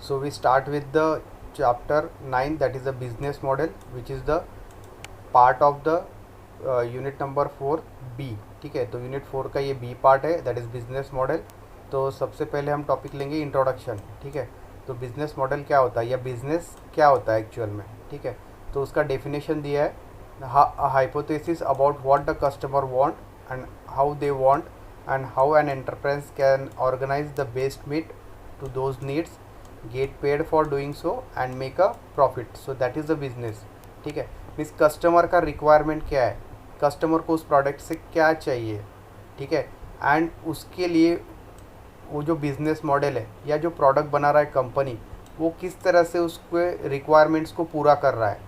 So we start with the chapter 9, that is the business model, which is the part of the unit number 4 B. ठीक है, तो unit 4 का ये B part है, that is business model. तो सबसे पहले हम टॉपिक लेंगे इंट्रोडक्शन. ठीक है, तो बिजनेस मॉडल क्या होता है या बिजनेस क्या होता है एक्चुअल में. ठीक है, तो उसका डेफिनेशन दिया है, hypothesis about what the customer want and how they want and how an enterprise can organise the best meet to those needs, get paid for doing so and make a profit. So that is the business. ठीक है, means customer का requirement क्या है, customer को उस product से क्या चाहिए. ठीक है, एंड उसके लिए वो जो बिज़नेस मॉडल है या जो प्रोडक्ट बना रहा है कंपनी, वो किस तरह से उसके रिक्वायरमेंट्स को पूरा कर रहा है.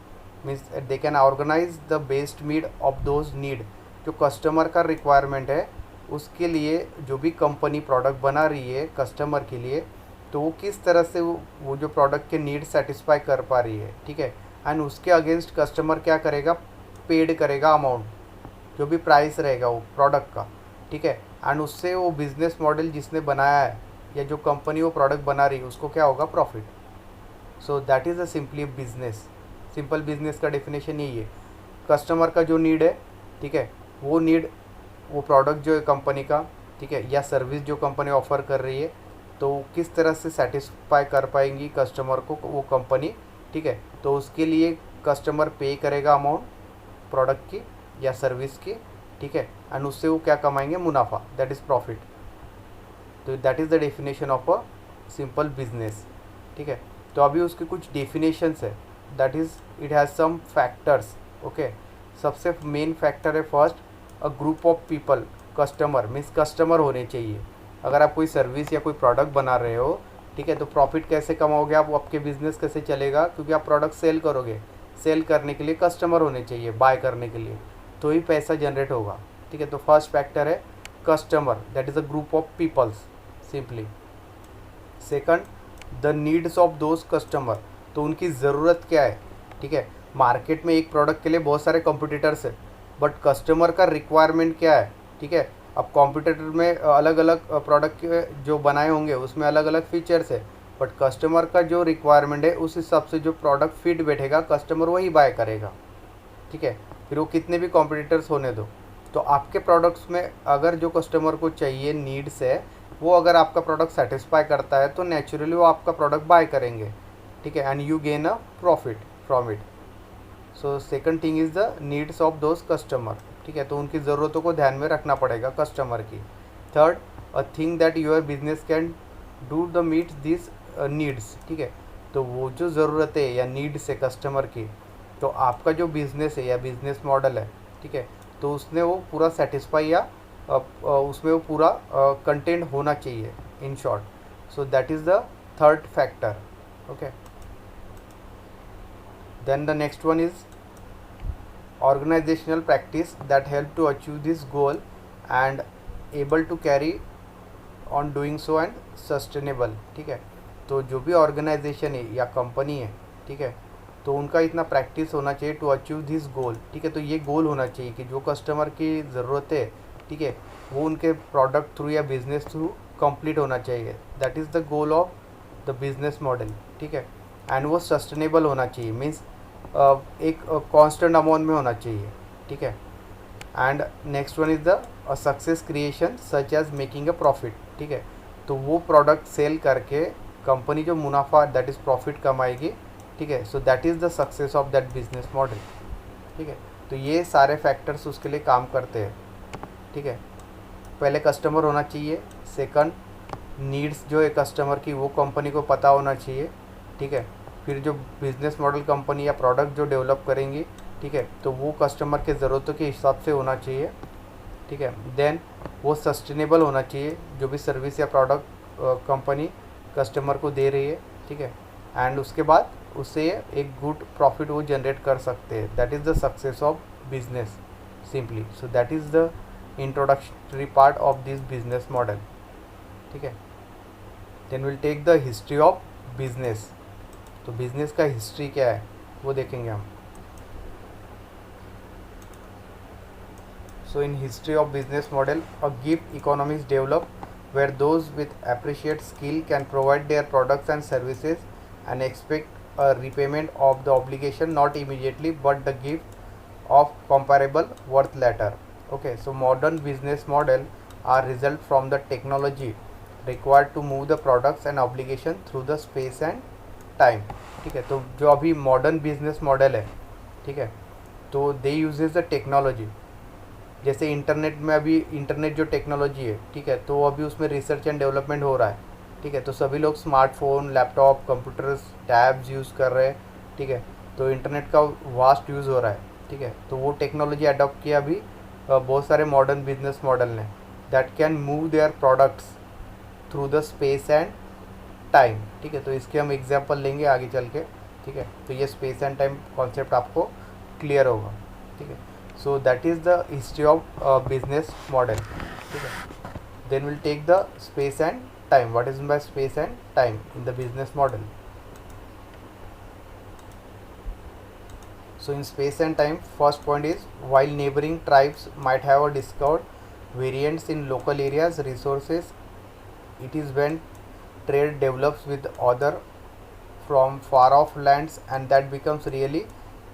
Means they can organise the best need of those need. जो कस्टमर का रिक्वायरमेंट है उसके लिए जो भी कंपनी प्रोडक्ट बना रही है कस्टमर के लिए, तो वो किस तरह से वो जो प्रोडक्ट के नीड सेटिस्फाई कर पा रही है. ठीक है, एंड उसके अगेंस्ट कस्टमर क्या करेगा, पेड करेगा अमाउंट, जो भी प्राइस रहेगा वो प्रोडक्ट का. ठीक है, एंड उससे वो बिज़नेस मॉडल जिसने बनाया है या जो कंपनी वो प्रोडक्ट बना रही है उसको क्या होगा, profit. So that is a simply business. Simple business का डेफिनेशन यही है, कस्टमर का जो नीड है, ठीक है, वो नीड वो प्रोडक्ट जो है कंपनी का, ठीक है, या सर्विस जो कंपनी ऑफर कर रही है, तो किस तरह से सेटिस्फाई कर पाएंगी कस्टमर को वो कंपनी. ठीक है, तो उसके लिए कस्टमर पे करेगा अमाउंट प्रोडक्ट की या सर्विस की. ठीक है, एंड उससे वो क्या कमाएंगे, मुनाफा, दैट इज़ प्रॉफिट. तो that is the definition of a simple business. ठीक है, तो अभी उसके कुछ डेफिनेशंस है, that is it has some factors. Okay, सबसे मेन फैक्टर है first, a group of people. Customer means customer होने चाहिए. अगर आप कोई सर्विस या कोई प्रोडक्ट बना रहे हो, ठीक है, तो प्रॉफिट कैसे कमाओगे आप, आपके बिजनेस कैसे चलेगा, क्योंकि आप प्रोडक्ट सेल करोगे. सेल करने के लिए कस्टमर होने चाहिए, बाय करने के लिए, तो ही पैसा जनरेट होगा. ठीक है, तो फर्स्ट फैक्टर है customer, that is a group of peoples simply. Second, the needs of those customer, तो उनकी ज़रूरत क्या है. ठीक है, मार्केट में एक प्रोडक्ट के लिए बहुत सारे कॉम्पिटिटर्स है, बट कस्टमर का रिक्वायरमेंट क्या है. ठीक है, अब कॉम्पिटिटर में अलग अलग प्रोडक्ट जो बनाए होंगे उसमें अलग अलग फीचर्स है, बट कस्टमर का जो रिक्वायरमेंट है उस हिसाब से जो प्रोडक्ट फिट बैठेगा कस्टमर वही बाय करेगा. ठीक है, फिर वो कितने भी कॉम्पिटिटर्स होने दो, तो आपके प्रोडक्ट्स में अगर जो कस्टमर को चाहिए नीड्स है, वो अगर आपका प्रोडक्ट सेटिस्फाई करता है तो नेचुरली वो आपका प्रोडक्ट बाय करेंगे. ठीक है, and you gain a profit from it. So second thing is the needs of those customer. ठीक है, तो उनकी ज़रूरतों को ध्यान में रखना पड़ेगा कस्टमर की. Third, a thing that your business can do the meets this needs. ठीक है, तो वो जो ज़रूरत है या नीड्स है कस्टमर की, तो आपका जो बिज़नेस है या बिज़नेस मॉडल है, ठीक है, तो उसने वो पूरा सेटिस्फाई या उसमें वो पूरा कंटेंट होना चाहिए in short. So that is the third factor. Okay, then the next one is organizational practice that help to achieve this goal and able to carry on doing so and sustainable. ठीक है, तो जो भी organisation है या company है, ठीक है, तो उनका इतना प्रैक्टिस होना चाहिए टू अचीव दिस गोल. ठीक है, तो ये गोल होना चाहिए कि जो कस्टमर की ज़रूरत है, ठीक है, वो उनके प्रोडक्ट थ्रू या बिजनेस थ्रू कंप्लीट होना चाहिए. That is the goal of the business model. ठीक है, एंड वो सस्टेनेबल होना चाहिए, मीन्स एक कांस्टेंट अमाउंट में होना चाहिए. ठीक है, and next one is the success creation such as making a profit. ठीक है, तो वो प्रोडक्ट सेल करके कंपनी जो मुनाफा दैट इज़ प्रॉफिट कमाएगी. ठीक है, so that is the success of that business model. ठीक है, तो ये सारे फैक्टर्स उसके लिए काम करते हैं. ठीक है, पहले कस्टमर होना चाहिए. सेकंड, नीड्स जो है कस्टमर की वो कंपनी को पता होना चाहिए. ठीक है, फिर जो बिज़नेस मॉडल कंपनी या प्रोडक्ट जो डेवलप करेंगी, ठीक है, तो वो कस्टमर के ज़रूरतों के हिसाब से होना चाहिए. ठीक है, देन वो सस्टेनेबल होना चाहिए जो भी सर्विस या प्रोडक्ट कंपनी कस्टमर को दे रही है. ठीक है, एंड उसके बाद उससे एक गुड प्रॉफिट वो जनरेट कर सकते हैं. That is the success of business simply. So that is the introductory part of this business model. ठीक है, then will take the history of business. तो बिज़नेस का हिस्ट्री क्या है वो देखेंगे हम. So in history of business model, a gig economies develop where those with appreciate skill can provide their products and services and expect a repayment of the obligation not immediately but the gift of comparable worth later. Okay, so modern business model are result from the technology required to move the products and obligation through the space and time. ठीक है, तो जो अभी modern business model है, ठीक है, तो दे uses the technology. जैसे इंटरनेट में अभी इंटरनेट जो टेक्नोलॉजी है, ठीक है, तो अभी उसमें रिसर्च एंड डेवलपमेंट हो रहा है. ठीक है, तो सभी लोग smartphone, laptop, computers, tabs use कर रहे हैं. ठीक है, तो इंटरनेट का वास्ट यूज़ हो रहा है. ठीक है, तो वो टेक्नोलॉजी अडॉप्ट किया अभी बहुत सारे मॉडर्न बिजनेस मॉडल ने, that can move their products through the space and time. ठीक है, तो इसके हम एग्जांपल लेंगे आगे चल के. ठीक है, तो ये स्पेस एंड टाइम कॉन्सेप्ट आपको क्लियर होगा. ठीक है, so that is the history of business model. ठीक है, then will take the space and time. What is by space and time in the business model? So in space and time, first point is while neighboring tribes might have a discovered variants in local areas resources, it is when trade develops with other from far off lands and that becomes really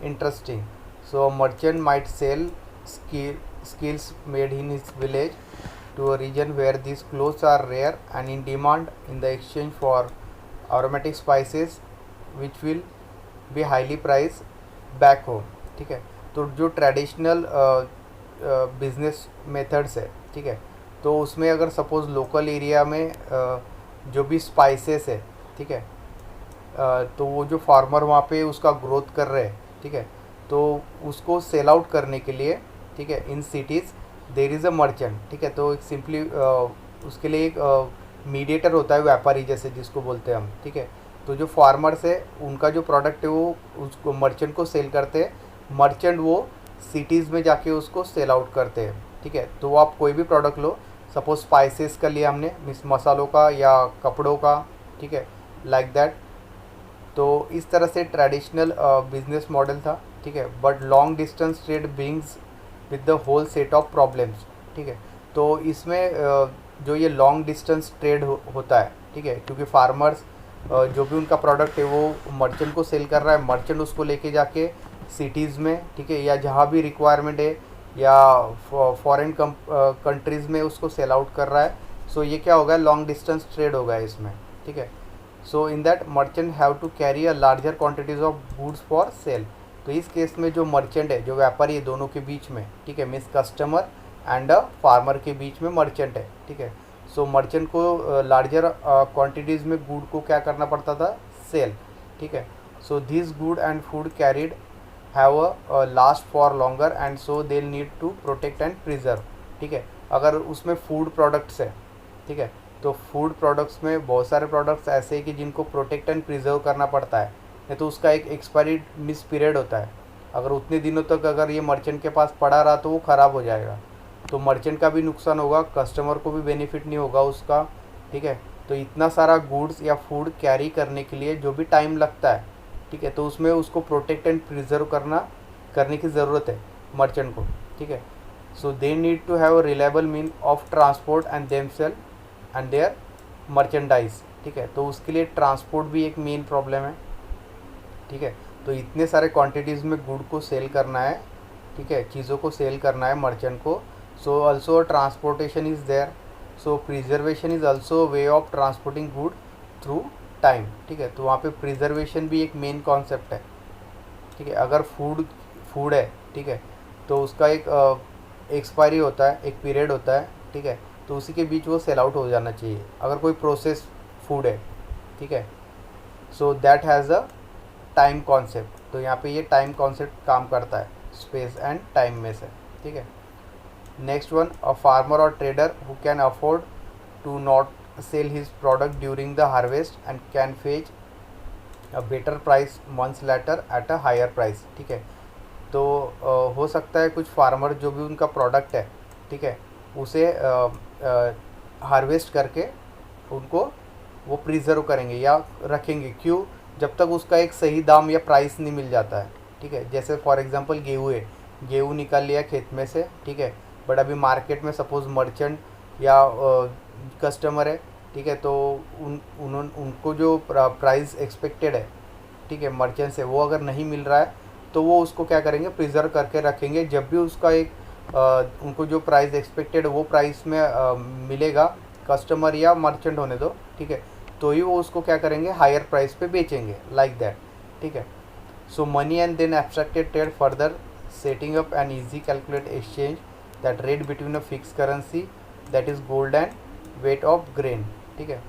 interesting. So a merchant might sell skills made in his village to a region where these clothes are rare and in demand in the exchange for aromatic spices which will be highly priced back home. ठीक है, तो जो traditional business methods है, ठीक है, तो उसमें अगर सपोज़ लोकल एरिया में जो भी स्पाइसेस है, ठीक है, तो वो जो फार्मर वहाँ पे उसका ग्रोथ कर रहे हैं, ठीक है, तो उसको सेल आउट करने के लिए, ठीक है, in cities there is a merchant. ठीक है, तो एक सिंपली उसके लिए एक मीडिएटर होता है, व्यापारी जैसे जिसको बोलते हैं हम. ठीक है, तो जो फार्मर्स है उनका जो प्रोडक्ट है वो उसको मर्चेंट को सेल करते हैं. मर्चेंट वो सिटीज़ में जाके उसको सेल आउट करते हैं. ठीक है, तो वो आप कोई भी प्रोडक्ट लो, सपोज स्पाइसेस का लिया हमने, मसालों का या कपड़ों का. ठीक है, लाइक दैट. तो इस तरह से ट्रेडिशनल बिजनेस मॉडल था. ठीक है, but long distance trade brings with the whole set of problems. ठीक है, तो इसमें जो ये लॉन्ग डिस्टेंस ट्रेड होता है, ठीक है, क्योंकि फार्मर्स जो भी उनका प्रोडक्ट है वो मर्चेंट को सेल कर रहा है, मर्चेंट उसको लेके जाके सिटीज़ में, ठीक है, या जहाँ भी रिक्वायरमेंट है या फॉरेन कंट्रीज़ में उसको सेल आउट कर रहा है. सो ये क्या होगा, लॉन्ग डिस्टेंस ट्रेड होगा इसमें. ठीक है, so in that merchant have to carry a larger quantities of goods for sale. तो इस केस में जो मर्चेंट है, जो व्यापारी है, दोनों के बीच में, ठीक है, मीन्स कस्टमर एंड फार्मर के बीच में मर्चेंट है. ठीक है, सो मर्चेंट को लार्जर क्वांटिटीज़ में गुड को क्या करना पड़ता था, सेल. ठीक है, so this good and food carried have a last for longer and so they need to protect and preserve. ठीक है, अगर उसमें फूड प्रोडक्ट्स है, ठीक है, तो फूड प्रोडक्ट्स में बहुत सारे प्रोडक्ट्स ऐसे हैं कि जिनको प्रोटेक्ट एंड प्रिजर्व करना पड़ता है, नहीं तो उसका एक एक्सपायरी मिस पीरियड होता है. अगर उतने दिनों तक अगर ये मर्चेंट के पास पड़ा रहा तो वो ख़राब हो जाएगा, तो मर्चेंट का भी नुकसान होगा, कस्टमर को भी बेनिफिट नहीं होगा उसका. ठीक है, तो इतना सारा गुड्स या फूड कैरी करने के लिए जो भी टाइम लगता है, ठीक है, तो उसमें उसको प्रोटेक्ट एंड प्रिजर्व करने की ज़रूरत है मर्चेंट को. ठीक है, so they need to have a reliable mean of transport and themself and their merchandise. ठीक है, तो उसके लिए ट्रांसपोर्ट भी एक मेन प्रॉब्लम है. ठीक है, तो इतने सारे क्वांटिटीज़ में गुड को सेल करना है, ठीक है, चीज़ों को सेल करना है मर्चेंट को. So also transportation is there. So preservation is also way of transporting good through time. ठीक है, तो वहाँ पे प्रिजर्वेशन भी एक मेन कॉन्सेप्ट है. ठीक है, अगर फूड है, ठीक है, तो उसका एक एक्सपायरी होता है, एक पीरियड होता है. ठीक है, तो उसी के बीच वो सेल आउट हो जाना चाहिए. अगर कोई प्रोसेस फूड है, ठीक है, so that has a time concept. तो यहाँ पे ये टाइम कॉन्सेप्ट काम करता है स्पेस एंड टाइम में से. ठीक है, नेक्स्ट वन, अ फार्मर और trader who can afford to not sell his product during the harvest and can fetch a better price months later at a higher price. ठीक है, तो हो सकता है कुछ फार्मर जो भी उनका प्रोडक्ट है, ठीक है, उसे हार्वेस्ट करके उनको वो प्रिजर्व करेंगे या रखेंगे. क्यों? जब तक उसका एक सही दाम या प्राइस नहीं मिल जाता है. ठीक है, जैसे फॉर एग्जांपल गेहूँ है, गेहूँ निकाल लिया खेत में से, ठीक है, बट अभी मार्केट में सपोज़ मर्चेंट या कस्टमर है, ठीक है। तो उनको जो प्राइस एक्सपेक्टेड है, ठीक है, मर्चेंट से, वो अगर नहीं मिल रहा है तो वो उसको क्या करेंगे, प्रिजर्व करके रखेंगे। जब भी उसका एक उनको जो प्राइस एक्सपेक्टेड है वो प्राइस में मिलेगा, कस्टमर या मर्चेंट होने दो, ठीक है, तो ही वो उसको क्या करेंगे, हायर प्राइस पे बेचेंगे, लाइक दैट, ठीक है। So money and then abstracted trade further, setting up an easy calculate exchange that rate between a fixed currency, that is gold, and weight of grain, ठीक है।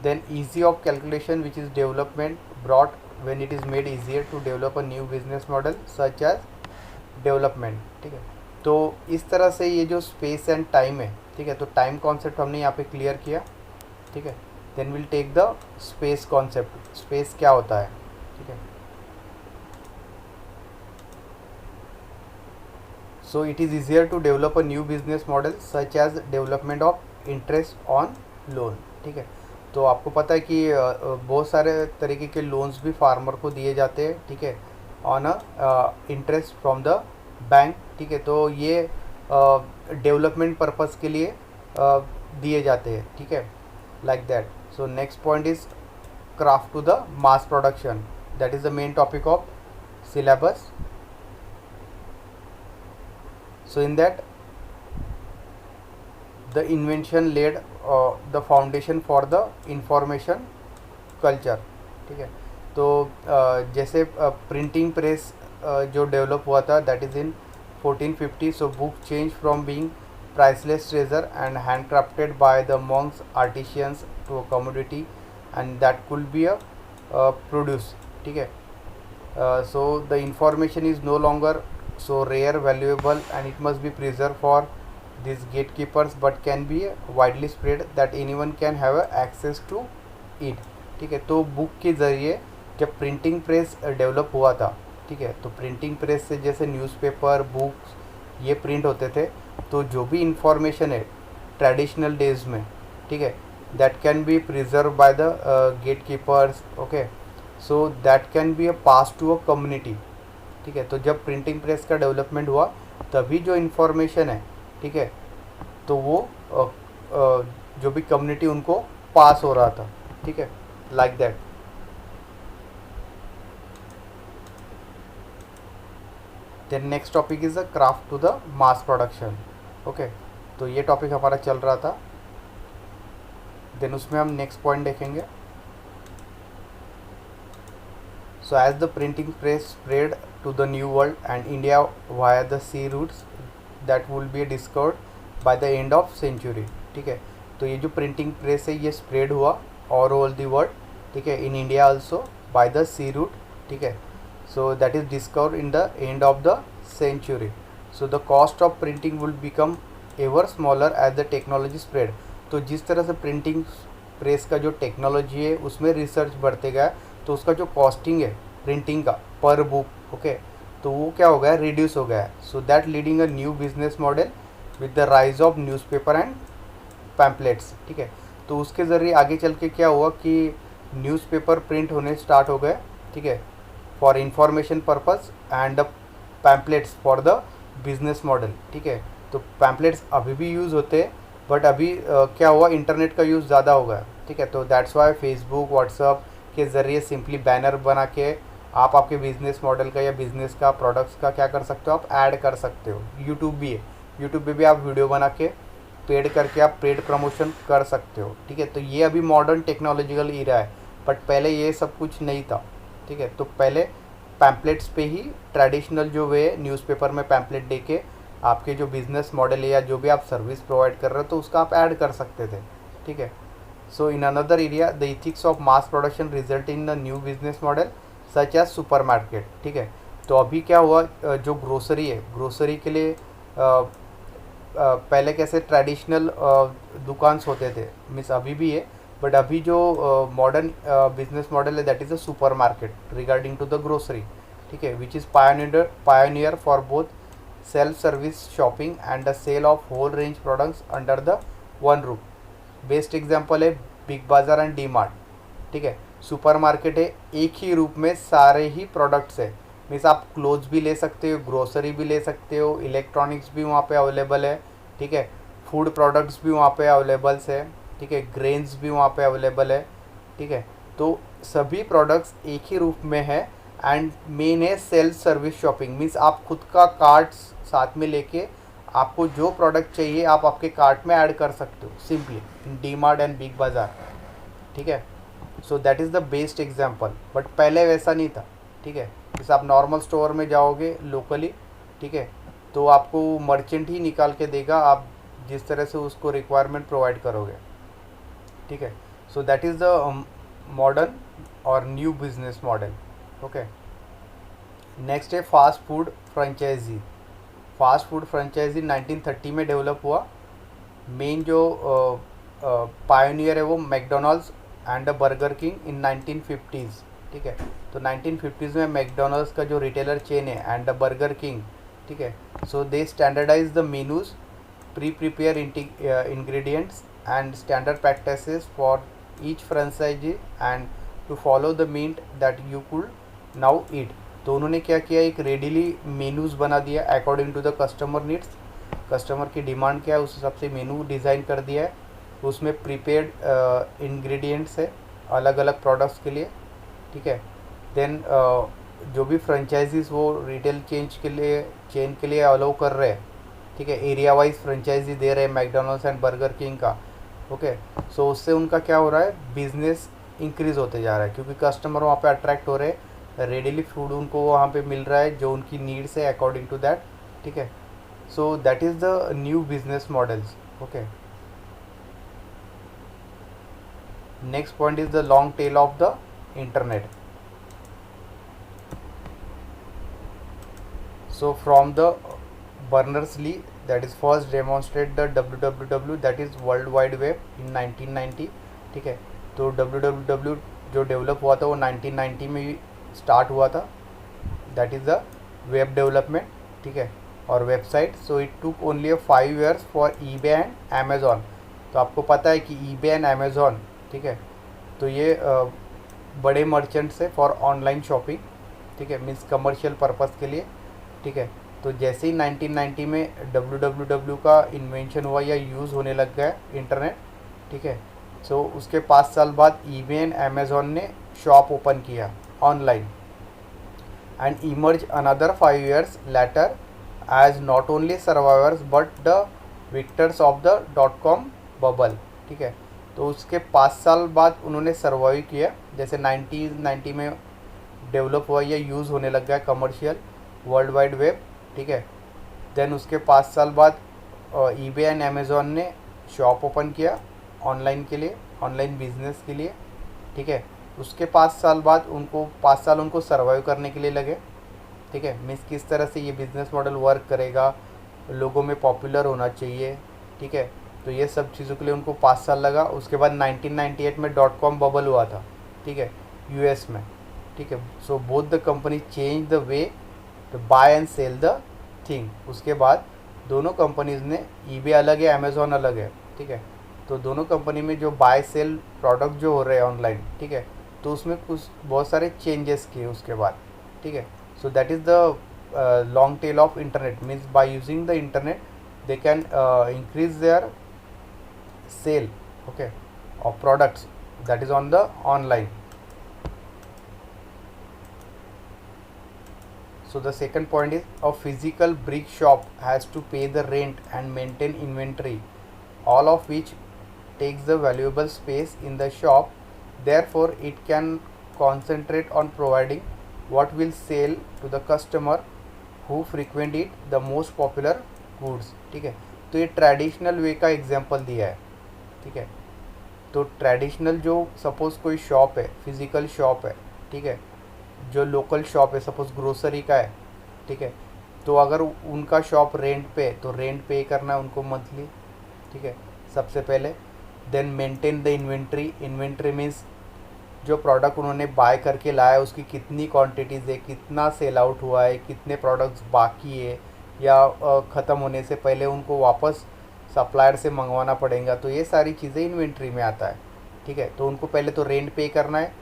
Then easy of calculation, which is development brought when it is made easier to develop a new business model such as development, ठीक है। तो इस तरह से ये जो स्पेस एंड टाइम है, ठीक है, तो टाइम कॉन्सेप्ट हमने यहाँ पे क्लियर किया, ठीक है। Then will take the space concept, space क्या होता है, ठीक है। So it is easier to develop a new business model such as development of interest on loan, ठीक है। तो आपको पता है कि बहुत सारे तरीके के लोन्स भी फार्मर को दिए जाते हैं, ठीक है, on a interest from the bank, ठीक है। तो ये डेवलपमेंट पर्पस के लिए दिए जाते हैं, ठीक है, like that. So next point is craft to the mass production, that is the main topic of syllabus. So in that, the invention laid the foundation for the information culture, ठीक है। तो जैसे प्रिंटिंग प्रेस जो develop हुआ था, that is in 1450। So book change from being priceless treasure and hand crafted by the monks artisans to a commodity and that could be a produce, ठीक है। So the information is no longer so rare, valuable, and it must be preserved for these gatekeepers, but can be widely spread that anyone can have access to it, ठीक है। तो book के ज़रिए जब printing press develop हुआ था, ठीक है, तो प्रिंटिंग प्रेस से जैसे न्यूज़पेपर, बुक्स ये प्रिंट होते थे, तो जो भी इंफॉर्मेशन है ट्रेडिशनल डेज में, ठीक है, that can be preserve by the gatekeepers, okay. So that can be a pass to a community, ठीक है। तो जब प्रिंटिंग प्रेस का डेवलपमेंट हुआ तभी जो इन्फॉर्मेशन है, ठीक है, तो वो जो भी कम्युनिटी उनको पास हो रहा था, ठीक है, like that. Then next topic is the craft to the mass production, okay. तो ये टॉपिक हमारा चल रहा था। देन उसमें हम नेक्स्ट पॉइंट देखेंगे। So as the printing press spread to the new world and India via the sea routes, that will be discovered by the end of century, ठीक है। तो ये जो प्रिंटिंग प्रेस है ये स्प्रेड हुआ ऑल ओवर द वर्ल्ड, ठीक है, in India also by the sea route, ठीक है। So that is discovered in the end of the century. So the cost of printing will become ever smaller as the technology spread. तो जिस तरह से printing press का जो technology है उसमें रिसर्च बढ़ते गया, तो उसका जो कॉस्टिंग है प्रिंटिंग का पर बुक, ओके, तो वो क्या हो गया, रिड्यूस हो गया है। So that leading a new business model with the rise of newspaper and pamphlets, ठीक है। तो उसके ज़रिए आगे चल के क्या हुआ कि न्यूज़पेपर प्रिंट होने स्टार्ट हो गए, ठीक है, for information purpose, and the pamphlets for the business model, ठीक है। तो पैम्पलेट्स अभी भी यूज़ होते हैं, बट अभी क्या हुआ, इंटरनेट का यूज़ ज़्यादा हो गया, ठीक है। तो दैट्स वाई फेसबुक, व्हाट्सअप के ज़रिए सिंपली बैनर बना के आप आपके बिजनेस मॉडल का या बिजनेस का, प्रोडक्ट्स का क्या कर सकते हो, आप ऐड कर सकते हो। यूट्यूब भी है, यूट्यूब पे भी आप वीडियो बना के पेड करके आप पेड प्रमोशन कर सकते हो, ठीक है। तो ये अभी मॉडर्न टेक्नोलॉजिकल ईरा है, बट पहले ये सब कुछ नहीं था, ठीक है। तो पहले पैम्पलेट्स पे ही ट्रेडिशनल जो वे न्यूज़पेपर में पैम्पलेट दे के आपके जो बिज़नेस मॉडल है या जो भी आप सर्विस प्रोवाइड कर रहे हो तो उसका आप ऐड कर सकते थे, ठीक है। So in another area the ethics of mass production result in the new business model such as supermarket, ठीक है। तो अभी क्या हुआ, जो ग्रोसरी है, ग्रोसरी के लिए पहले कैसे ट्रेडिशनल दुकान होते थे, मीन्स अभी भी है, बट अभी जो मॉडर्न बिजनेस मॉडल है that is a supermarket regarding to the grocery, ठीक है, which is pioneer for both self service shopping and the sale of whole range products under the one roof. Best example है Big Bazaar and D Mart, ठीक है। Super market है, एक ही रूप में सारे ही प्रोडक्ट्स है, मीन्स आप क्लोथ्स भी ले सकते हो, ग्रोसरी भी ले सकते हो, इलेक्ट्रॉनिक्स भी वहाँ पे अवेलेबल है, ठीक है, फूड प्रोडक्ट्स भी वहाँ पे अवेलेबल्स है, ठीक है, ग्रेन्स भी वहाँ पे अवेलेबल है, ठीक है। तो सभी प्रोडक्ट्स एक ही रूप में है। एंड मेन है सेल्फ सर्विस शॉपिंग, मीन्स आप खुद का कार्ट साथ में लेके आपको जो प्रोडक्ट चाहिए आप आपके कार्ट में ऐड कर सकते हो simply in D mart and big बाज़ार, ठीक है। So that is the best example. But पहले वैसा नहीं था, ठीक है। जैसे आप नॉर्मल स्टोर में जाओगे लोकली, ठीक है, तो आपको मर्चेंट ही निकाल के देगा, आप जिस तरह से उसको रिक्वायरमेंट प्रोवाइड करोगे, ठीक है। So that is the modern और new business model, okay. Next है fast food franchisee. Fast food franchisee 1930 में डेवलप हुआ। मेन जो पायोनियर है वो McDonald's and Burger King in 1950s, ठीक है। तो 1950s में मैकडोनल्ड्स का जो रिटेलर चेन है एंड बर्गर किंग, ठीक है, so they standardize the menus, prepare ingredients and standard practices for each franchisee and to follow the meat that you could now eat. तो उन्होंने क्या किया, एक रेडीली मेनूज़ बना दिया according to the customer needs, customer की demand क्या है उस हिसाब से मेनू डिज़ाइन कर दिया है। उसमें प्रीपेड इंग्रेडिएंट्स है अलग अलग प्रोडक्ट्स के लिए, ठीक है। देन जो भी फ्रेंचाइजीज वो रिटेल चेन के लिए अलाउ कर रहे हैं, ठीक है, एरिया वाइज फ्रेंचाइजी दे रहे हैं मैकडोनल्ड्स एंड बर्गर किंग का, ओके। सो उससे उनका क्या हो रहा है, बिजनेस इंक्रीज़ होते जा रहा है क्योंकि कस्टमर वहाँ पे अट्रैक्ट हो रहे हैं, रेडीली फूड उनको वहाँ पे मिल रहा है जो उनकी नीड्स है अकॉर्डिंग टू दैट, ठीक है। So that is the new business models, okay. Next point is the long tail of the internet. So from the Berners-Lee that is first demonstrate the www, that is world wide web in 1990, ठीक है। तो www जो develop हुआ था वो 1990 में ही start हुआ था, that is the web development, ठीक है, और website. So it took only 5 years for eBay and Amazon. तो आपको पता है कि ईबे एंड अमेज़ॉन, ठीक है, तो ये बड़े मर्चेंट्स है फॉर ऑनलाइन शॉपिंग, ठीक है, मीन्स कमर्शियल पर्पज़ के लिए, ठीक है। तो जैसे ही 1990 में www का इन्वेंशन हुआ या यूज़ होने लग गया इंटरनेट, ठीक है, सो उसके 5 साल बाद ईबे एंड अमेज़ॉन ने शॉप ओपन किया online and emerge another 5 years later as not only survivors but the victors of the .com bubble, ठीक है। तो उसके 5 साल बाद उन्होंने सर्वाइव किया, जैसे 1990 में डेवलप हुआ या यूज़ होने लग गया कमर्शियल वर्ल्ड वाइड वेब, ठीक है। देन उसके 5 साल बाद ईबे एंड अमेज़ॉन ने शॉप ओपन किया ऑनलाइन के लिए, ऑनलाइन बिजनेस के लिए, ठीक है। उसके 5 साल बाद उनको 5 साल उनको सर्वाइव करने के लिए लगे, ठीक है, मीन्स किस तरह से ये बिज़नेस मॉडल वर्क करेगा, लोगों में पॉपुलर होना चाहिए, ठीक है। तो ये सब चीज़ों के लिए उनको 5 साल लगा। उसके बाद 1998 में .com बबल हुआ था, ठीक है, यूएस में, ठीक है। So both the company change the way to buy and sell the thing. उसके बाद दोनों कंपनीज़ ने, ईबे अलग है अमेज़ॉन अलग है, ठीक है, तो दोनों कंपनी में जो बाय सेल प्रोडक्ट जो हो रहे हैं ऑनलाइन, ठीक है, तो उसमें कुछ बहुत सारे चेंजेस किए उसके बाद, ठीक है। So that is the long tail of internet, means by using the internet they can increase their sale, okay, of products that is on the online. So the second point is a physical brick shop has to pay the rent and maintain inventory, all of which takes the valuable space in the shop. Therefore it can concentrate on providing what will sell to the customer who frequent it the most popular goods, ठीक है। तो ये traditional way का example दिया है, ठीक है। तो ट्रेडिशनल जो सपोज़ कोई शॉप है, फिज़िकल शॉप है, ठीक है, जो लोकल शॉप है, सपोज़ ग्रोसरी का है, ठीक है, तो अगर उनका शॉप रेंट पे है तो रेंट पे करना है उनको मंथली, ठीक है, सबसे पहले। Then maintain the inventory. Inventory means जो प्रोडक्ट उन्होंने बाय करके लाया है उसकी कितनी क्वांटिटीज़ है, कितना सेल आउट हुआ है, कितने प्रोडक्ट्स बाकी है या ख़त्म होने से पहले उनको वापस सप्लायर से मंगवाना पड़ेगा, तो ये सारी चीज़ें इन्वेंट्री में आता है, ठीक है। तो उनको पहले तो रेंट पे करना है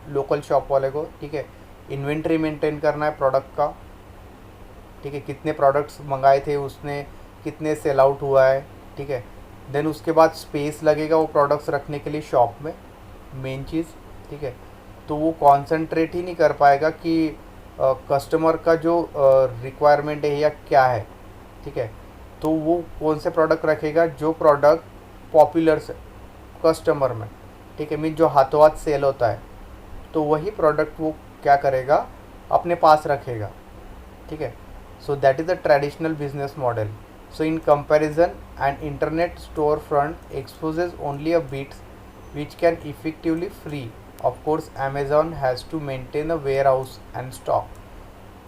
लोकल शॉप वाले को, ठीक है। इन्वेंट्री मेंटेन करना है प्रोडक्ट का, ठीक है, कितने प्रोडक्ट्स मंगाए थे उसने, कितने सेल आउट हुआ है, ठीक है। देन उसके बाद स्पेस लगेगा वो प्रोडक्ट्स रखने के लिए शॉप में, मेन चीज़, ठीक है। तो वो कॉन्सेंट्रेट ही नहीं कर पाएगा कि कस्टमर का जो रिक्वायरमेंट है या क्या है, ठीक है। तो वो कौन से प्रोडक्ट रखेगा, जो प्रोडक्ट पॉपुलर कस्टमर में, ठीक है, मीन जो हाथों हाथ सेल होता है, तो वही प्रोडक्ट वो क्या करेगा, अपने पास रखेगा, ठीक है। So that is a traditional business model. So in comparison, an internet storefront exposes only a bits which can effectively free. Of course, Amazon has to maintain a warehouse and stock.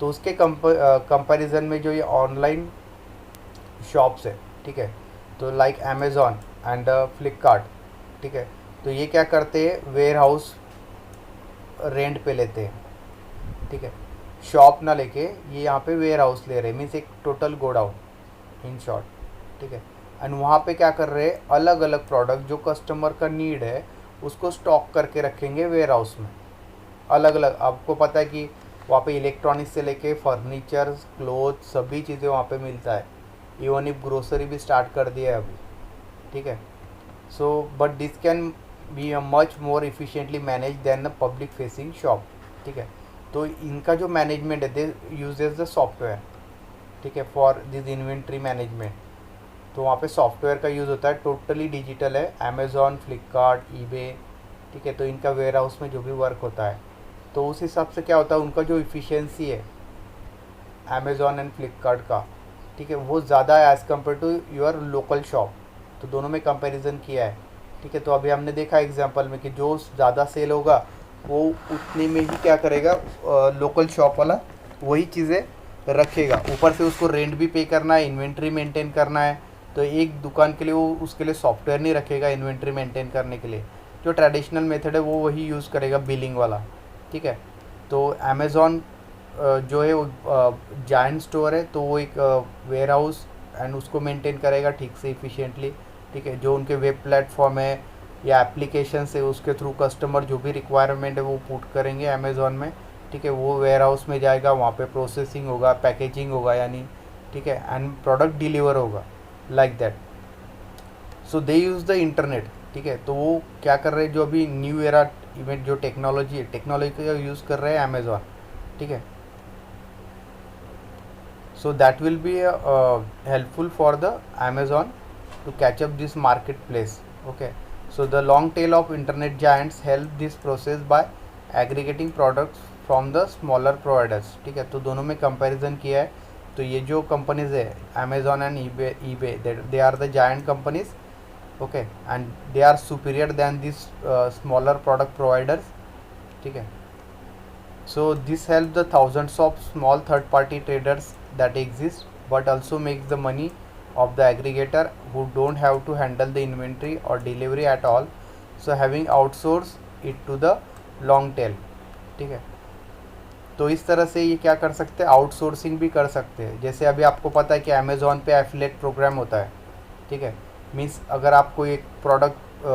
तो उसके comparison में जो ये online shops है, ठीक है, तो like Amazon and Flipkart, ठीक है, तो ये क्या करते हैं, वेयर हाउस रेंट पे लेते हैं, ठीक है, शॉप ना लेके ये यहाँ पे वेयर हाउस ले रहे हैं, मीन्स एक टोटल गोडाउन इन शॉर्ट, ठीक है। एंड वहाँ पे क्या कर रहे हैं, अलग अलग प्रोडक्ट जो कस्टमर का नीड है उसको स्टॉक करके रखेंगे वेयर हाउस में, अलग अलग। आपको पता है कि वहाँ पे इलेक्ट्रॉनिक्स से लेके फर्नीचर, क्लोथ, सभी चीज़ें वहाँ पे मिलता है। इवन इफ ग्रोसरी भी स्टार्ट कर दिया है अभी, ठीक है। So but this can be a much more efficiently manage than a public facing shop, ठीक है। तो इनका जो मैनेजमेंट है, दे यूजेज द सॉफ्टवेयर, ठीक है, फॉर दिस इन्वेंट्री मैनेजमेंट। तो वहाँ पे सॉफ्टवेयर का यूज़ होता है, टोटली डिजिटल है, अमेज़ॉन, फ्लिपकार्ट, ईबे, ठीक है। तो इनका वेयर हाउस में जो भी वर्क होता है, तो उस हिसाब से क्या होता है, उनका जो इफ़िशियंसी है अमेज़ॉन एंड फ्लिपकार्ट का, ठीक है, वो ज़्यादा है as compare to your local shop. तो दोनों में कंपैरिजन किया है, ठीक है। तो अभी हमने देखा एग्जांपल में कि जो ज़्यादा सेल होगा वो उतने में ही क्या करेगा, लोकल शॉप वाला वही चीज़ें रखेगा, ऊपर से उसको रेंट भी पे करना है, इन्वेंट्री मेंटेन करना है। तो एक दुकान के लिए वो उसके लिए सॉफ्टवेयर नहीं रखेगा इन्वेंट्री मेंटेन करने के लिए, जो ट्रेडिशनल मेथड है वो वही यूज़ करेगा, बिलिंग वाला, ठीक है। तो अमेज़ॉन जो है वो जायंट स्टोर है, तो वो एक वेयर हाउस एंड उसको मेंटेन करेगा ठीक से इफ़िशिएंटली, ठीक है। जो उनके वेब प्लेटफॉर्म है या एप्लीकेशन है उसके थ्रू कस्टमर जो भी रिक्वायरमेंट है वो पुट करेंगे अमेज़ॉन में, ठीक है। वो वेयर हाउस में जाएगा, वहाँ पे प्रोसेसिंग होगा, पैकेजिंग होगा यानी, ठीक है, एंड प्रोडक्ट डिलीवर होगा, like that. So they use the internet, ठीक है। तो वो क्या कर रहे हैं, जो अभी न्यू एरा इवेंट जो टेक्नोलॉजी है, टेक्नोलॉजी का यूज़ कर रहे हैं अमेज़ॉन, ठीक है। So that will be helpful for the Amazon to catch up this marketplace. Okay, so the long tail of internet giants help this process by aggregating products from the smaller providers, ठीक है। तो दोनों में comparison किया है। तो ये जो कंपनीज है Amazon and eBay they are the giant companies, okay, and they are superior than this smaller product providers, ठीक है। So this help the thousands of small third party traders that exist but also makes the money of the aggregator who don't have to handle the inventory or delivery at all, so having outsourced it to the long tail, ठीक है। तो इस तरह से ये क्या कर सकते हैं, आउटसोर्सिंग भी कर सकते हैं। जैसे अभी आपको पता है कि अमेज़ॉन पे एफिलिएट प्रोग्राम होता है, ठीक है। मीन्स अगर आप कोई एक प्रोडक्ट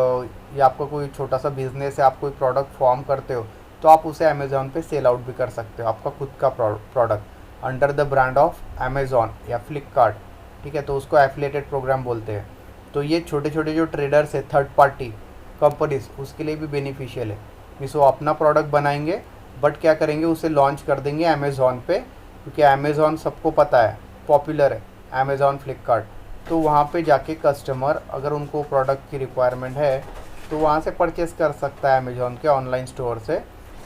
या आपका कोई छोटा सा बिजनेस है, आप कोई प्रोडक्ट फॉर्म करते हो, तो आप उसे अमेज़ॉन पे सेल आउट भी कर सकते हो, आपका खुद का product under the brand of Amazon या फ्लिपकार्ट, ठीक है। तो उसको एफिलिएटेड प्रोग्राम बोलते हैं। तो ये छोटे छोटे जो ट्रेडर्स है, थर्ड पार्टी कंपनीज, उसके लिए भी बेनिफिशियल है। मीन्स वो अपना प्रोडक्ट बनाएंगे बट क्या करेंगे, उसे लॉन्च कर देंगे अमेज़ॉन पे, क्योंकि अमेज़ॉन सबको पता है पॉपुलर है, अमेज़ॉन, फ्लिपकार्ट। तो वहाँ पे जाके कस्टमर अगर उनको प्रोडक्ट की रिक्वायरमेंट है तो वहाँ से परचेस कर सकता है अमेज़ॉन के ऑनलाइन स्टोर से,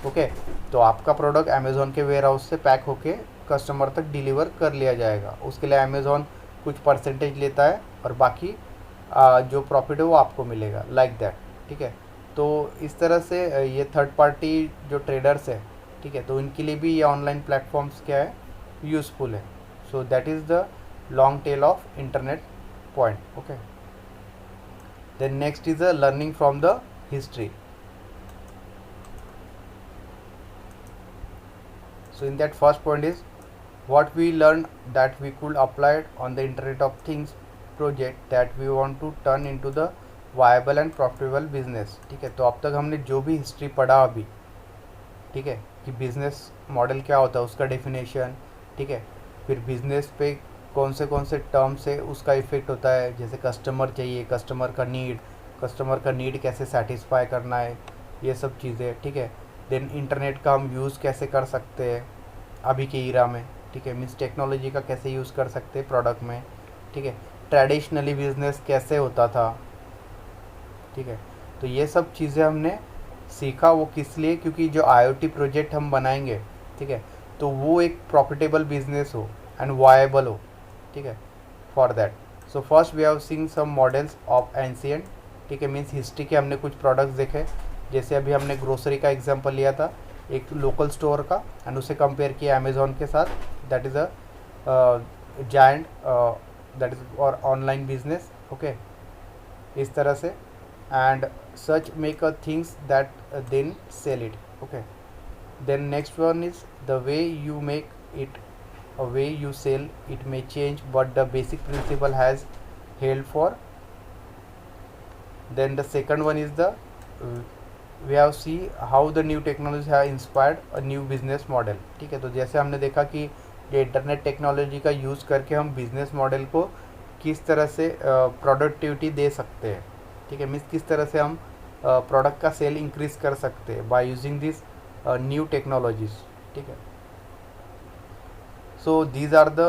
ओके। तो आपका प्रोडक्ट अमेज़ॉन के वेयर हाउस से पैक होके कस्टमर तक डिलीवर कर लिया जाएगा। उसके लिए अमेज़ॉन कुछ परसेंटेज लेता है और बाकी जो प्रॉफिट है वो आपको मिलेगा, लाइक दैट, ठीक है। तो इस तरह से ये थर्ड पार्टी जो ट्रेडर्स है, ठीक है, तो इनके लिए भी ये ऑनलाइन प्लेटफॉर्म्स क्या है, यूज़फुल है। So that is the long tail of internet point, okay. Then next is the learning from the history. So in that first point is what we learned that we could apply it on the Internet of Things project that we want to turn into the viable and profitable business, ठीक है। तो अब तक हमने जो भी history पढ़ा अभी, ठीक है, कि बिजनेस मॉडल क्या होता है, उसका डेफिनेशन, ठीक है, फिर बिजनेस पे कौन से टर्म से उसका इफ़ेक्ट होता है, जैसे कस्टमर चाहिए, कस्टमर का नीड कैसे सेटिस्फाई करना है, ये सब चीज़ें, ठीक है। देन इंटरनेट का हम यूज़ कैसे कर सकते हैं अभी के ईरा में, ठीक है, मीन्स टेक्नोलॉजी का कैसे यूज़ कर सकते हैं प्रोडक्ट में, ठीक है। ट्रेडिशनली बिजनेस कैसे होता था, ठीक है। तो ये सब चीज़ें हमने सीखा। वो किस लिए, क्योंकि जो IoT प्रोजेक्ट हम बनाएंगे, ठीक है, तो वो एक प्रॉफिटेबल बिजनेस हो एंड वायबल हो, ठीक है, for that. So first we have seen some models of ancient, ठीक है, मीन्स हिस्ट्री के हमने कुछ प्रोडक्ट्स देखे, जैसे अभी हमने ग्रोसरी का एग्जांपल लिया था, एक लोकल स्टोर का, एंड उसे कंपेयर किया अमेज़ॉन के साथ, that is a giant, that is और ऑनलाइन बिजनेस, ओके, इस तरह से, and such make a things that then sell it, okay. Then next one is the way you make it, a way you sell it may change, but the basic principle has held for. Then the second one is the we have see how the new technology have inspired a new business model, ठीक है। तो जैसे हमने देखा कि ये internet technology का use करके हम बिजनेस मॉडल को किस तरह से प्रोडक्टिविटी दे सकते हैं, ठीक है, मीन्स किस तरह से हम प्रोडक्ट का सेल इंक्रीज कर सकते हैं by using this new technologies, ठीक है। So these are the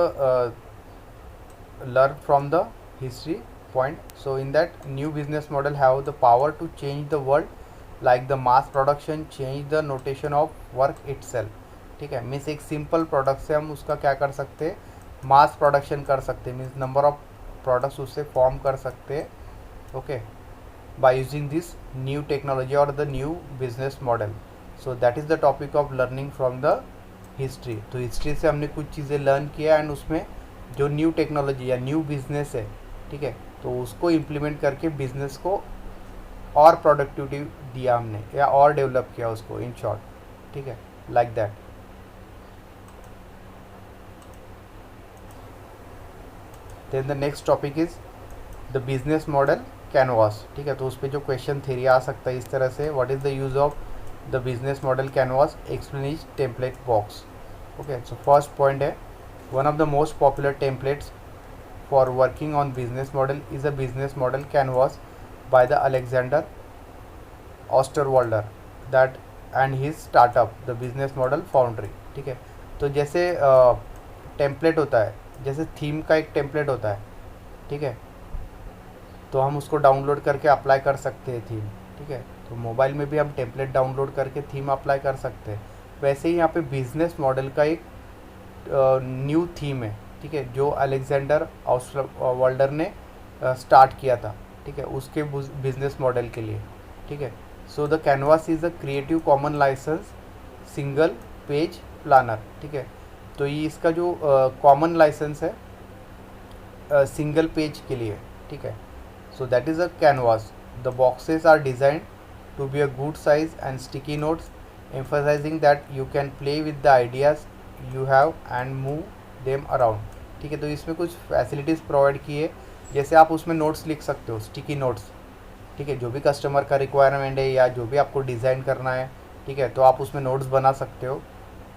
learn from the history point. So in that new business model have the power to change the world, like the mass production change the notation of work itself, ठीक है, means एक simple product से हम उसका क्या कर सकते हैं, मास प्रोडक्शन कर सकते हैं, मीन्स नंबर ऑफ प्रोडक्ट्स उससे फॉर्म कर सकते हैं, okay, by using this new technology or the new business model. So that is the topic of learning from the history. तो हिस्ट्री से हमने कुछ चीज़ें लर्न किया एंड उसमें जो न्यू टेक्नोलॉजी या न्यू बिजनेस है, ठीक है, तो उसको इम्प्लीमेंट करके बिजनेस को और प्रोडक्टिविटी दिया हमने या और डेवलप किया उसको, इन शॉर्ट, ठीक है, like that. Then the next topic is the business model canvas, ठीक है। तो उस पर जो क्वेश्चन थ्योरी आ सकता है इस तरह से, what is the use of the business model canvas, explain is template box, okay. So first point है, one of the most popular templates for working on business model is a business model canvas by the Alexander Osterwalder that and his startup the business model foundry, ठीक है। तो जैसे template होता है, जैसे theme का एक टेम्पलेट होता है, ठीक है, तो हम उसको डाउनलोड करके अप्लाई कर सकते हैं थीम, ठीक है। तो मोबाइल में भी हम टेम्पलेट डाउनलोड करके थीम अप्लाई कर सकते हैं। वैसे ही यहाँ पे बिजनेस मॉडल का एक न्यू थीम है, ठीक है, जो अलेक्जेंडर ऑस्टरवाल्डर ने स्टार्ट किया था, ठीक है, उसके बिजनेस मॉडल के लिए, ठीक है। So the canvas is a creative common licence single page planner, ठीक है। तो ये इसका जो कॉमन लाइसेंस है सिंगल पेज के लिए, ठीक है। So that is a canvas. The boxes are designed to be a good size and sticky notes, emphasizing that you can play with the ideas you have and move them around, ठीक है। तो इसमें कुछ facilities provide की है, जैसे आप उसमें नोट्स लिख सकते हो, स्टिकी नोट्स, ठीक है, जो भी कस्टमर का रिक्वायरमेंट है या जो भी आपको डिज़ाइन करना है, ठीक है, तो आप उसमें नोट्स बना सकते हो,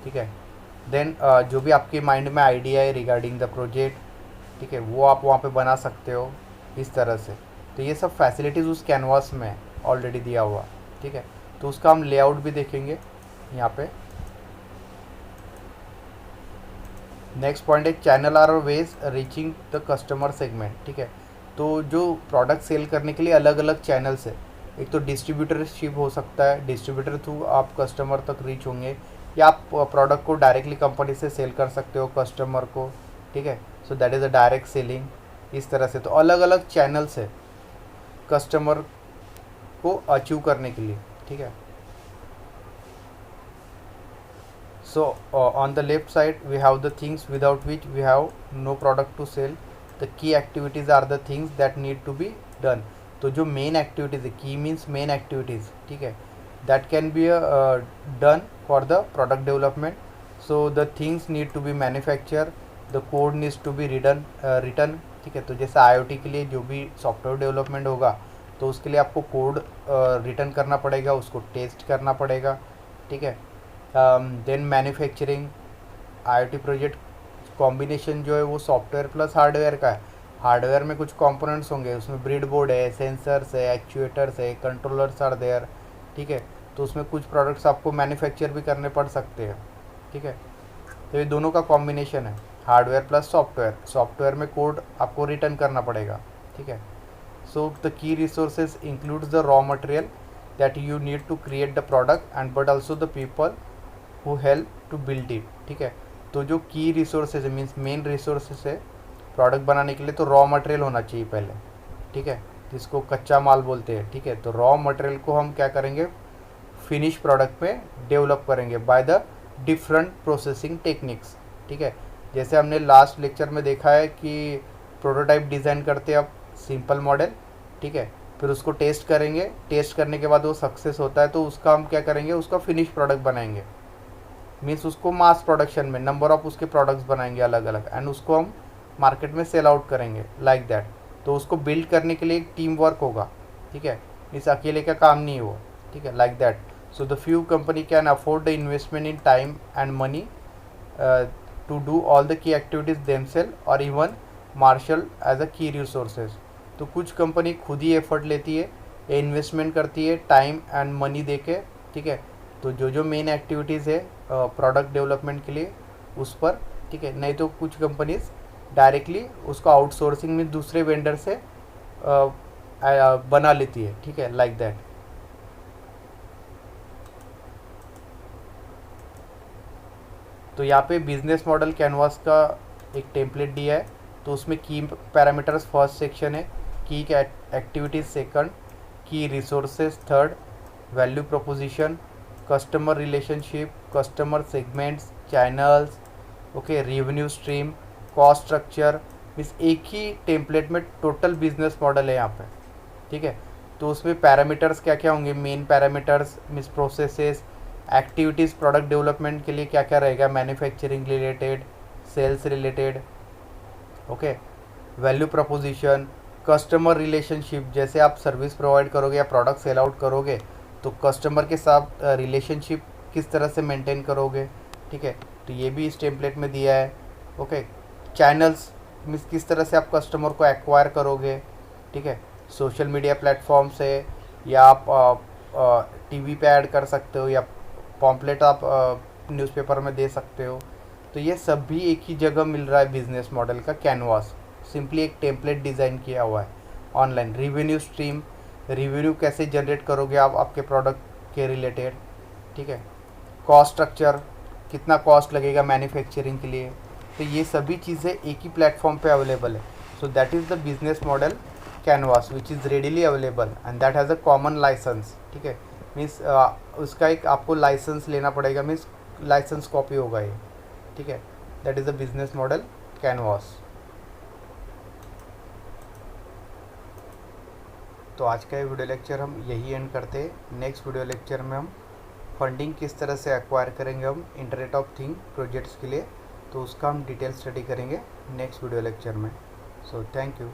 ठीक है। देन जो भी आपके माइंड में आइडिया है रिगार्डिंग द प्रोजेक्ट, ठीक है, वो आप वहाँ पे बना सकते हो इस तरह से। तो ये सब फैसिलिटीज़ उस कैनवास में ऑलरेडी दिया हुआ, ठीक है। तो उसका हम लेआउट भी देखेंगे यहाँ पे। नेक्स्ट पॉइंट है, channel are ways reaching the customer segment, ठीक है। तो जो प्रोडक्ट सेल करने के लिए अलग अलग चैनल्स है, एक तो डिस्ट्रीब्यूटरशिप हो सकता है, डिस्ट्रीब्यूटर थ्रू आप कस्टमर तक रीच होंगे, या आप प्रोडक्ट को डायरेक्टली कंपनी से सेल कर सकते हो कस्टमर को, ठीक है। So that is a direct selling, इस तरह से। तो अलग अलग चैनल्स है कस्टमर को अचीव करने के लिए, ठीक है। So on the left side we have the things without which we have no product to sell. The key activities are the things that need to be done. तो जो main activities है, की means main activities, ठीक है, that can be done for the product development. So the things need to be manufacture, the code needs to be written, ठीक है। तो जैसे IoT के लिए जो भी सॉफ्टवेयर डेवलपमेंट होगा, तो उसके लिए आपको कोड रिटर्न करना पड़ेगा, उसको टेस्ट करना पड़ेगा, ठीक है। देन मैन्युफैक्चरिंग, IoT प्रोजेक्ट कॉम्बिनेशन जो है वो सॉफ्टवेयर प्लस हार्डवेयर का है। हार्डवेयर में कुछ कंपोनेंट्स होंगे, उसमें ब्रिड बोर्ड है, सेंसर्स है, एक्चुएटर्स है, कंट्रोलर्स आर देयर, ठीक है। तो उसमें कुछ प्रोडक्ट्स आपको मैन्युफैक्चर भी करने पड़ सकते हैं, ठीक है। तो ये दोनों का कॉम्बिनेशन है, हार्डवेयर प्लस सॉफ्टवेयर। सॉफ्टवेयर में कोड आपको रिटर्न करना पड़ेगा, ठीक है। So the key resources includes the raw material that you need to create the product and but also the people who help to build it, ठीक है। तो जो की रिसोर्सेज है मीन्स मेन रिसोर्सेज है प्रोडक्ट बनाने के लिए, तो रॉ मटेरियल होना चाहिए पहले, ठीक है, जिसको कच्चा माल बोलते हैं, ठीक है। तो रॉ मटेरियल को हम क्या करेंगे, फिनिश प्रोडक्ट में डेवलप करेंगे by the different processing techniques, ठीक है। जैसे हमने लास्ट लेक्चर में देखा है कि प्रोटोटाइप डिज़ाइन करते हैं आप सिंपल मॉडल, ठीक है, फिर उसको टेस्ट करेंगे, टेस्ट करने के बाद वो सक्सेस होता है तो उसका हम क्या करेंगे, उसका फिनिश प्रोडक्ट बनाएंगे, मीन्स उसको मास प्रोडक्शन में नंबर ऑफ उसके प्रोडक्ट्स बनाएंगे अलग अलग, एंड उसको हम मार्केट में सेल आउट करेंगे लाइक दैट। तो उसको बिल्ड करने के लिए एक टीम वर्क होगा, ठीक है, इस अकेले का काम नहीं हो, ठीक है, like that. So the few company can afford the investment in time and money to do all the key activities themselves और even marshal as a key resources. तो कुछ कंपनी खुद ही एफर्ट लेती है, इन्वेस्टमेंट करती है टाइम एंड मनी दे के, ठीक है। तो जो मेन एक्टिविटीज़ है प्रोडक्ट डेवलपमेंट के लिए उस पर, ठीक है। नहीं तो कुछ कंपनीज डायरेक्टली उसको आउटसोर्सिंग में दूसरे वेंडर से बना लेती है, ठीक है, लाइक दैट। तो यहाँ पे बिजनेस मॉडल कैनवास का एक टेम्पलेट दिया है, तो उसमें की पैरामीटर्स फर्स्ट सेक्शन है, की एक्टिविटीज सेकंड, की resources third, value proposition, customer relationship, customer segments, channels, okay, revenue stream, cost structure. Means एक ही टेम्पलेट में टोटल बिजनेस मॉडल है यहाँ पे, ठीक है। तो उसमें पैरामीटर्स क्या क्या होंगे, main parameters means processes, activities product development के लिए क्या क्या रहेगा, manufacturing related, sales related, okay, value proposition, customer relationship, जैसे आप सर्विस प्रोवाइड करोगे या प्रोडक्ट सेल आउट करोगे तो कस्टमर के साथ रिलेशनशिप किस तरह से मेंटेन करोगे, ठीक है। तो ये भी इस टेम्पलेट में दिया है, ओके। चैनल्स मीन्स किस तरह से आप कस्टमर को एक्वायर करोगे, ठीक है, सोशल मीडिया प्लेटफॉर्म से, या आप टीवी पे ऐड कर सकते हो, या पॉम्पलेट आप न्यूज़पेपर में दे सकते हो। तो ये सब भी एक ही जगह मिल रहा है बिजनेस मॉडल का, कैनवास सिंपली एक टेम्पलेट डिज़ाइन किया हुआ है ऑनलाइन। रिवेन्यू स्ट्रीम, रिवेन्यू कैसे जनरेट करोगे आप आपके प्रोडक्ट के रिलेटेड, ठीक है। कॉस्ट स्ट्रक्चर, कितना कॉस्ट लगेगा मैन्युफैक्चरिंग के लिए, तो ये सभी चीज़ें एक ही प्लेटफॉर्म पे अवेलेबल है। So that is the business model canvas which is readily available and that has a common licence, ठीक है। मीन्स उसका एक आपको लाइसेंस लेना पड़ेगा, मीन्स लाइसेंस कॉपी होगा ये, ठीक है। That is the business model canvas. तो आज का ये वीडियो लेक्चर हम यही एंड करते हैं। नेक्स्ट वीडियो लेक्चर में हम फंडिंग किस तरह से एक्वायर करेंगे हम इंटरनेट ऑफ थिंग प्रोजेक्ट्स के लिए, तो उसका हम डिटेल स्टडी करेंगे नेक्स्ट वीडियो लेक्चर में। So thank you.